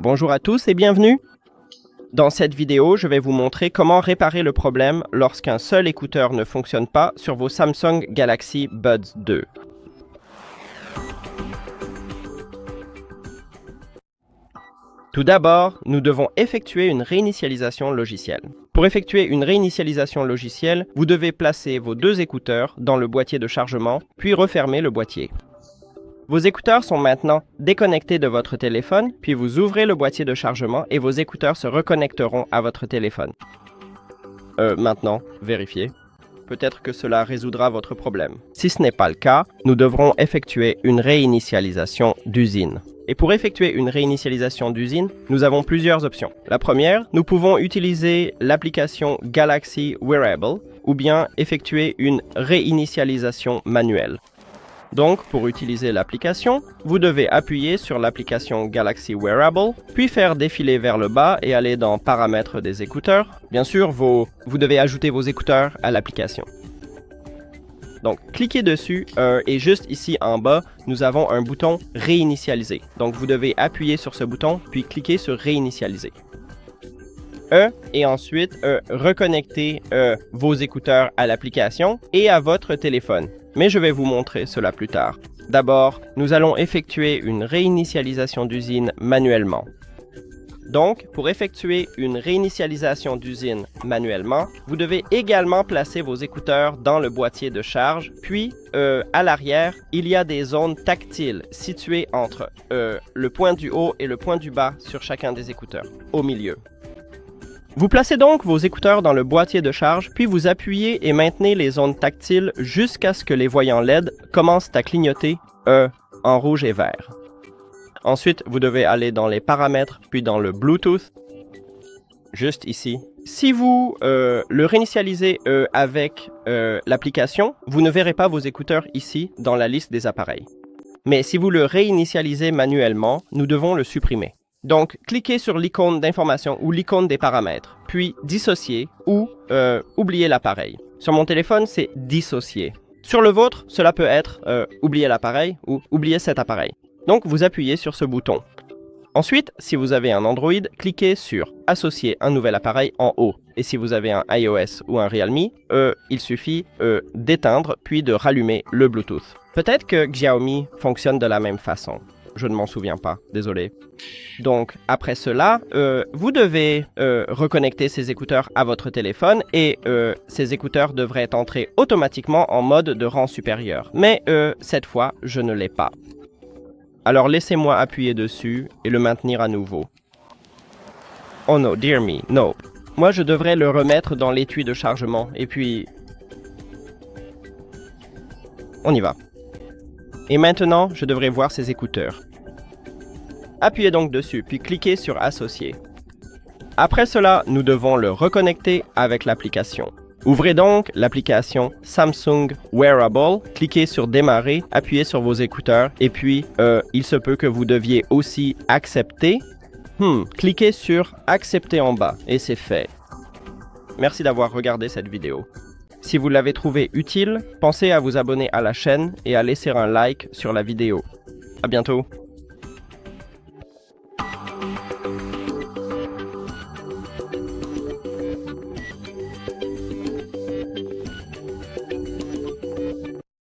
Bonjour à tous et bienvenue! Dans cette vidéo, je vais vous montrer comment réparer le problème lorsqu'un seul écouteur ne fonctionne pas sur vos Samsung Galaxy Buds 2. Tout d'abord, nous devons effectuer une réinitialisation logicielle. Pour effectuer une réinitialisation logicielle, vous devez placer vos deux écouteurs dans le boîtier de chargement, puis refermer le boîtier. Vos écouteurs sont maintenant déconnectés de votre téléphone, puis vous ouvrez le boîtier de chargement et vos écouteurs se reconnecteront à votre téléphone. Maintenant, vérifiez. Peut-être que cela résoudra votre problème. Si ce n'est pas le cas, nous devrons effectuer une réinitialisation d'usine. Et pour effectuer une réinitialisation d'usine, nous avons plusieurs options. La première, nous pouvons utiliser l'application Galaxy Wearable ou bien effectuer une réinitialisation manuelle. Donc, pour utiliser l'application, vous devez appuyer sur l'application Galaxy Wearable, puis faire défiler vers le bas et aller dans Paramètres des écouteurs. Bien sûr, vous devez ajouter vos écouteurs à l'application. Donc, cliquez dessus et juste ici en bas, nous avons un bouton Réinitialiser. Donc, vous devez appuyer sur ce bouton, puis cliquer sur Réinitialiser. Et ensuite, reconnecter vos écouteurs à l'application et à votre téléphone. Mais je vais vous montrer cela plus tard. D'abord, nous allons effectuer une réinitialisation d'usine manuellement. Donc, pour effectuer une réinitialisation d'usine manuellement, vous devez également placer vos écouteurs dans le boîtier de charge, puis à l'arrière, il y a des zones tactiles situées entre le point du haut et le point du bas sur chacun des écouteurs, au milieu. Vous placez donc vos écouteurs dans le boîtier de charge, puis vous appuyez et maintenez les zones tactiles jusqu'à ce que les voyants LED commencent à clignoter en rouge et vert. Ensuite, vous devez aller dans les paramètres, puis dans le Bluetooth, juste ici. Si vous le réinitialisez avec l'application, vous ne verrez pas vos écouteurs ici dans la liste des appareils. Mais si vous le réinitialisez manuellement, nous devons le supprimer. Donc, cliquez sur l'icône d'information ou l'icône des paramètres, puis dissocier ou oublier l'appareil. Sur mon téléphone, c'est dissocier. Sur le vôtre, cela peut être oublier l'appareil ou oublier cet appareil. Donc, vous appuyez sur ce bouton. Ensuite, si vous avez un Android, cliquez sur associer un nouvel appareil en haut. Et si vous avez un iOS ou un Realme, il suffit d'éteindre puis de rallumer le Bluetooth. Peut-être que Xiaomi fonctionne de la même façon. Je ne m'en souviens pas, désolé. Donc, après cela, vous devez reconnecter ces écouteurs à votre téléphone et ces écouteurs devraient entrer automatiquement en mode de rang supérieur. Mais cette fois, je ne l'ai pas. Alors, laissez-moi appuyer dessus et le maintenir à nouveau. Oh no, dear me, no. Moi, je devrais le remettre dans l'étui de chargement et puis... On y va. Et maintenant, je devrais voir ces écouteurs. Appuyez donc dessus, puis cliquez sur Associer. Après cela, nous devons le reconnecter avec l'application. Ouvrez donc l'application Samsung Wearable, cliquez sur Démarrer, appuyez sur vos écouteurs, et puis il se peut que vous deviez aussi accepter. Cliquez sur Accepter en bas, et c'est fait. Merci d'avoir regardé cette vidéo. Si vous l'avez trouvé utile, pensez à vous abonner à la chaîne et à laisser un like sur la vidéo. À bientôt!